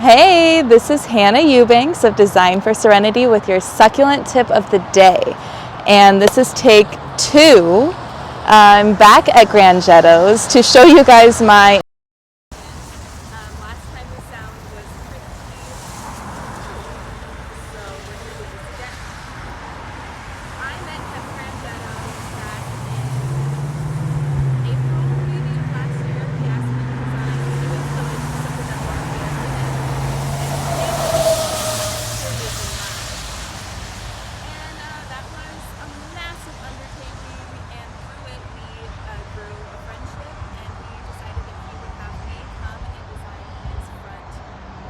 Hey, this is Hannah Eubanks of Design for Serenity with your succulent tip of the day. And this is take 2. I'm back at GRANGETTOS to show you guys my last time the sound was pretty so we're going to do this again. I met at GRANGETTOS back in April maybe of last year. He asked me to design new installations of the network and that was a massive undertaking, and through it we grew a friendship, and he decided that he would have me come and design his front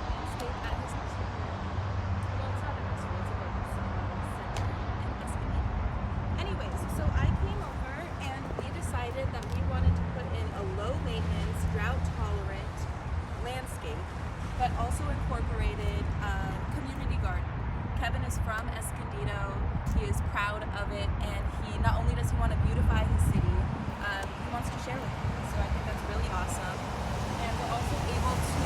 landscape at his nursery. Well, it's not a nursery, it's a garden center in Escondido. Anyways, so I came over and we decided that we wanted to put in a low maintenance, drought tolerant landscape, but also incorporated community garden. Kevin is from Escondido. He is proud of it, and he not only does he want to beautify his city, he wants to share with me. So I think that's really awesome. And we're also able to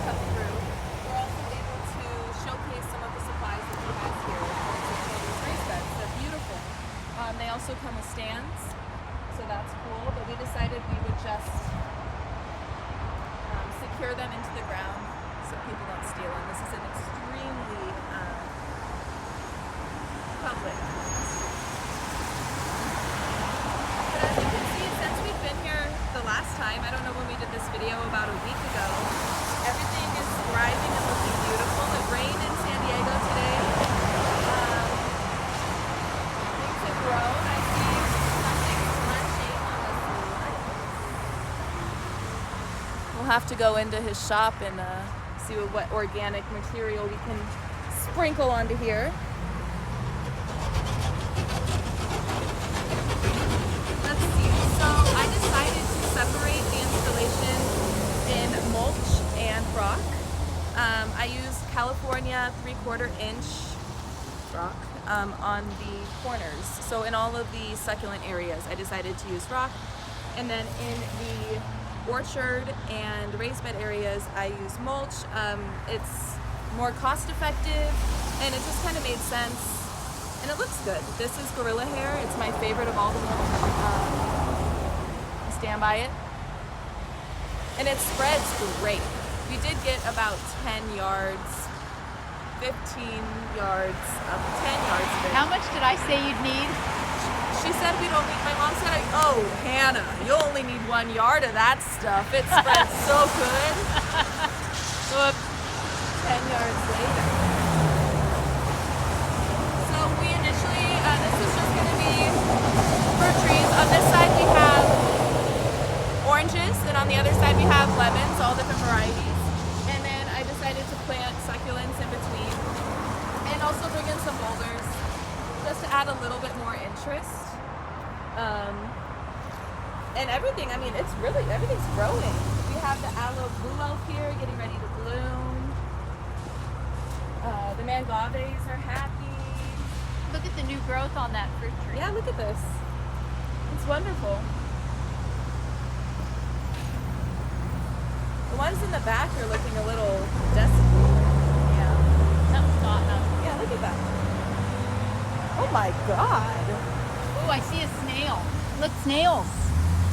cut through. We're also able to showcase some of the supplies that he has here. For instance, these raised beds. They're beautiful. They also come with stands, so that's cool. But we decided we would just secure them into the ground so people don't steal them. This is an extremely public street. But as you can see, since we've been here the last time, I don't know when we did this video, about a week ago, everything is thriving and looking beautiful. It rained in San Diego today. Things have grown. I see something splashing on the floor. We'll have to go into his shop and see what organic material we can sprinkle onto here. Let's see. So I decided to separate the installation in mulch and rock. I used California 3/4 inch rock on the corners. So in all of the succulent areas, I decided to use rock, and then in the orchard and raised bed areas I use mulch. It's more cost effective, and it just kind of made sense, and it looks good. This is gorilla hair. It's my favorite of all the mulch. I stand by it, and it spreads great. We did get about 10 yards, 15 yards, 10 yards of it. How much did I say you'd need? She said we'd only, my mom said, oh, Hannah, you only need 1 yard of that stuff. It spreads so good. Whoops, 10 yards later. So we initially, this is just going to be fruit trees. On this side we have oranges, and on the other side we have lemons, all different varieties. And then I decided to plant succulents in between, and also bring in some boulders, just to add a little bit more interest. And everything, I mean, it's really, everything's growing. We have the aloe blue elf here getting ready to bloom. The mangaves are happy. Look at the new growth on that fruit tree. Yeah, look at this. It's wonderful. The ones in the back are looking a little desiccated. Yeah, something's not enough. Yeah, look at that. Oh my God. Oh, I see a snail. Look, snails.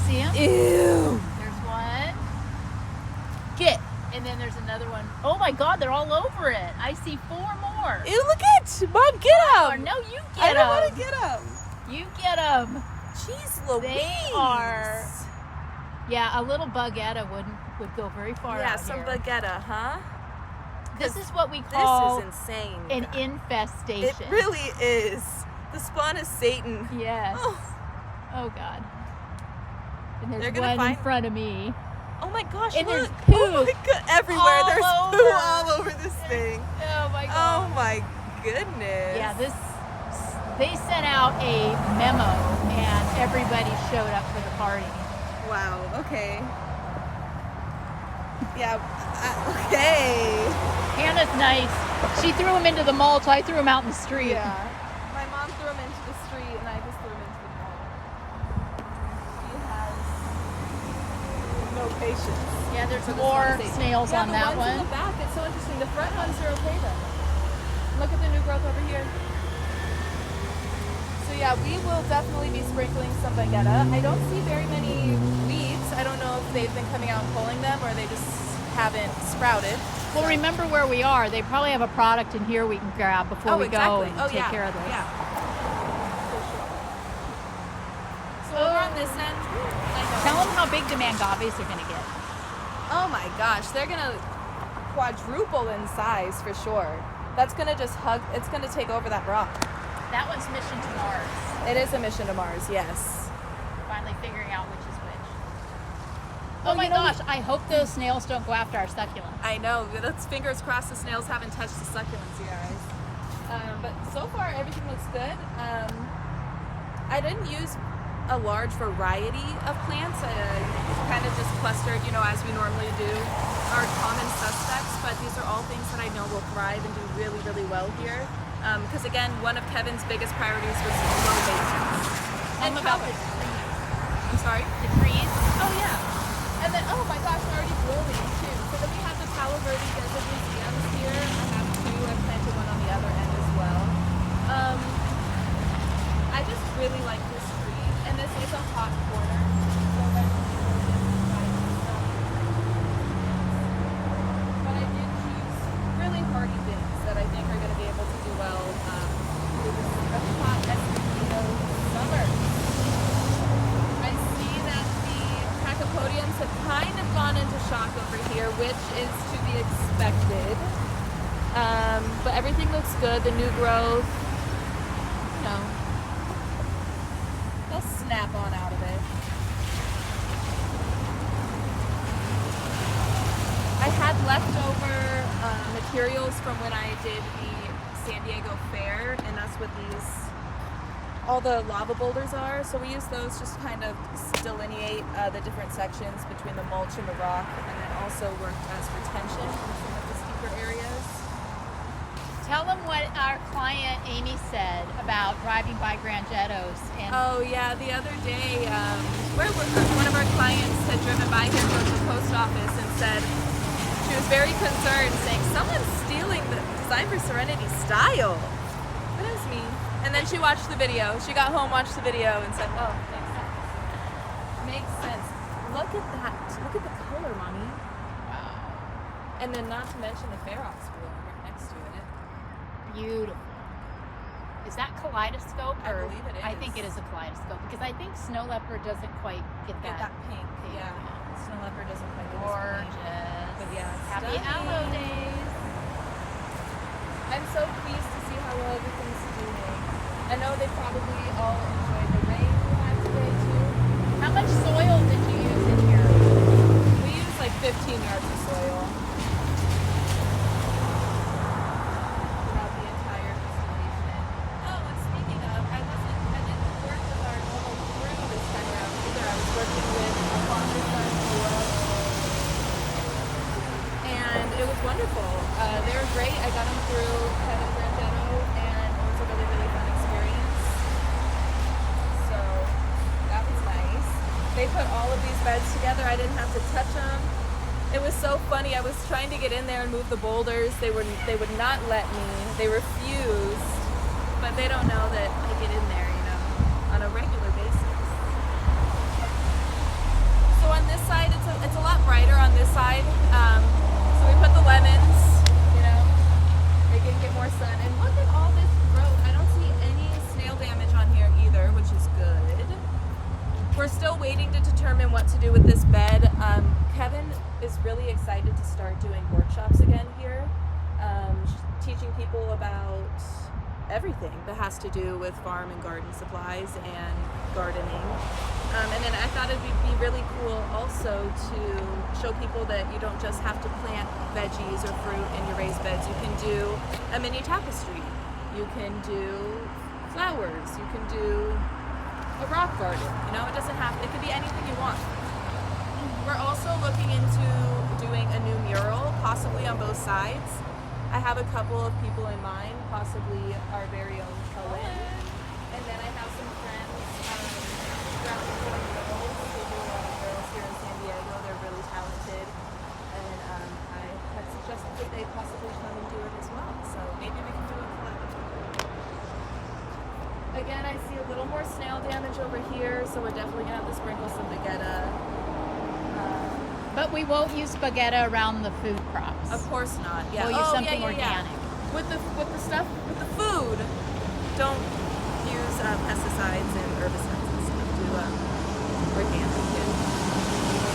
See him? Ew. There's one. Get. And then there's another one. Oh my God, they're all over it. I see 4 more. Ew, look at Mom, get Oh, them. no, you get them. I don't want to get them. You get them. Jeez Louise. They are. Yeah, a little baguetta would go very far. Yeah, out some here. baguetta, huh? This is what we call this is insane. an infestation. It really is. The spawn is Satan. Yes. Oh, God. And there's They're gonna one in find- front of me. oh my gosh, And look. there's poo Oh my God, everywhere. all There's over. poo all over this thing. Oh my God. Oh my goodness. Yeah, they sent out a memo and everybody showed up for the party. Wow, okay. Yeah, okay. Hannah's nice. She threw them into the mulch. I threw them out in the street. Yeah. My mom threw them into the street and I just threw them into the mulch. She has no patience. Yeah, there's for this more one stage. snails Yeah, on that the ones one. in the back, it's so interesting. The front ones are okay though. Look at the new growth over here. So yeah, we will definitely be sprinkling some baguetta. I don't see very many weeds. I don't know if they've been coming out and pulling them or they just haven't sprouted. Well, So- remember where we are. They probably have a product in here we can grab before we go and take care of this. Yeah. For sure. So over on this end, I know. Tell them how big the mangaves are going to get. Oh my gosh, they're gonna quadruple in size for sure. That's gonna just hug. It's gonna take over that rock. That one's Mission to Mars. It is a mission to Mars. Yes. Finally figuring out which is which. Oh, Oh my you know, gosh, I hope those snails don't go after our succulents. I know. Let's fingers crossed the snails haven't touched the succulents, you guys. But so far everything looks good. I didn't use a large variety of plants. Kind of just clustered, as we normally do, our common suspects. But these are all things that I know will thrive and do really, really well here. Because again, one of Kevin's biggest priorities was low maintenance. And about the color. trees. I'm sorry? The trees. Oh yeah. And then, oh my gosh, they're already blooming too. So then we have the Palo Verde Desert Museums here. I have two. I planted one on the other end as well. I just really like this tree. And this is a hot corner. So that's but I did choose really hardy things that I think are going to be able to do well through this hot Escondido summer. I see that the Pachypodiums have kind of gone into shock over here, which is to be expected. But everything looks good. The new growth, they'll snap on out of it. I had leftover materials from when I did the San Diego Fair, and that's what all the lava boulders are. So we use those just to kind of delineate the different sections between the mulch and the rock, and then also worked as retention in some of the steeper areas. Tell them what our client Amy said about driving by GRANGETTOS. And Oh yeah, the other day, one of our clients had driven by here from the post office and said she was very concerned, saying someone's stealing the Design for Serenity style. That is me. And then she watched the video. She got home, watched the video, and said, "Oh, makes sense. Makes sense. Look at that. Look at the color, mommy. wow, And then not to mention the Ferox bloom right next to it. beautiful. Is that kaleidoscope? I Or believe it I is. think it is a kaleidoscope because I think snow leopard doesn't quite get Get that. that pink. Yeah. Snow leopard doesn't quite get as pink. Gorgeous. But yeah, Happy stunning. Aloe Days. I'm so pleased to see how well everything's doing. I know they probably all enjoyed the rain we had today too. How much soil did you use in here? We used like 15 yards of soil throughout the entire installation. Oh, and speaking of, I didn't work with our normal crew this time around either. I was working with a father son and it was wonderful. They were great. I got them through Kevin Grangetto, and it was a really, really fun experience. So that was nice. They put all of these beds together. I didn't have to touch them. It was so funny. I was trying to get in there and move the boulders. They would not let me. They refused. But they don't know that I get in there, on a regular basis. So on this side, it's a lot brighter on this side. So we put the lemons, they can get more sun. And look at all this growth. I don't see any snail damage on here either, which is good. We're still waiting to determine what to do with this bed. Kevin is really excited to start doing workshops again here, teaching people about everything that has to do with farm and garden supplies and gardening. And then I thought it'd be really cool also to show people that you don't just have to plant veggies or fruit in your raised beds. You can do a mini tapestry. You can do flowers. You can do a rock garden. It doesn't have, it could be anything you want. We're also looking into doing a new mural, possibly on both sides. I have a couple of people in mind, possibly our very own Cullen. And then I have some friends, graphic girls who do a lot of murals here in San Diego. They're really talented. they possibly come and do it as well. So maybe we can do a collab. Again, I see a little more snail damage over here, so we're definitely gonna have to sprinkle some Bagetta. But we won't use spaghetti around the food crops. Of course not. Yeah. We'll use something yeah. organic. With the stuff with the food, don't use pesticides and herbicides and stuff. Do organic.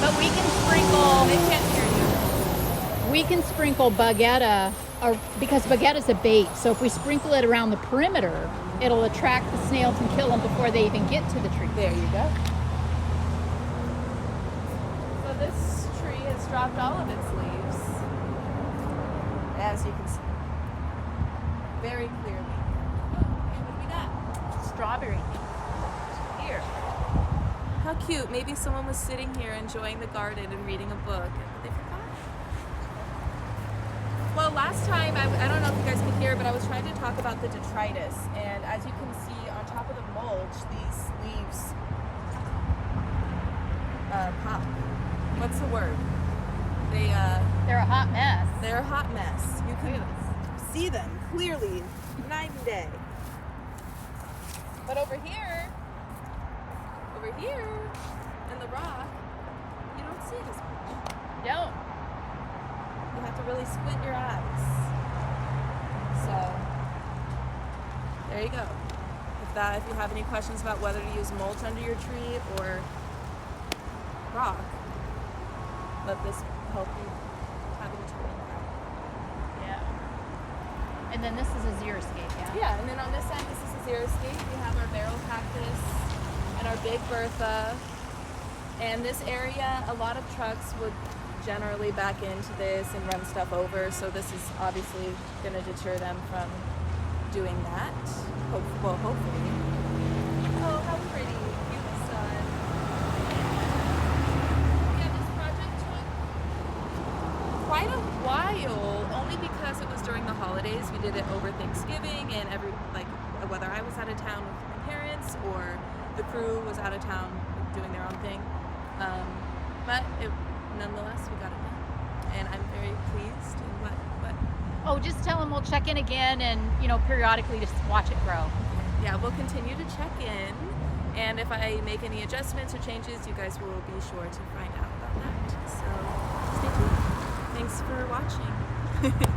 But we can sprinkle. They can't hear you. We can sprinkle baguette, or because baguette is a bait. So if we sprinkle it around the perimeter, it'll attract the snails and kill them before they even get to the tree. There you go. So this tree has dropped all of its leaves, as you can see very clearly. Okay, what do we got? Strawberry. Here. How cute. Maybe someone was sitting here enjoying the garden and reading a book, but they forgot. Well, last time, I don't know if you guys can hear, but I was trying to talk about the detritus, and as you can see on top of the mulch, these leaves pop. What's the word? They're a hot mess. They're a hot mess. You can see them clearly, night and day. But over here, in the rock, you don't see it as much. Don't. You have to really squint your eyes. So, there you go. If you have any questions about whether to use mulch under your tree or rock, let this help you have an determined route. Yeah. And then this is a xeriscape, yeah? Yeah, and then on this end, this is a xeriscape. We have our barrel cactus and our big Bertha. And this area, a lot of trucks would generally back into this and run stuff over, so this is obviously going to deter them from doing that. Hopefully. Oh, how pretty. Cute sun. Yeah, this project took quite a while, only because it was during the holidays. We did it over Thanksgiving, and whether I was out of town with my parents or the crew was out of town doing their own thing. But nonetheless, we got it done, and I'm very pleased. And what? Oh, just tell them we'll check in again and, periodically just watch it grow. Yeah, we'll continue to check in, and if I make any adjustments or changes, you guys will be sure to find out about that. So stay tuned. Thanks for watching.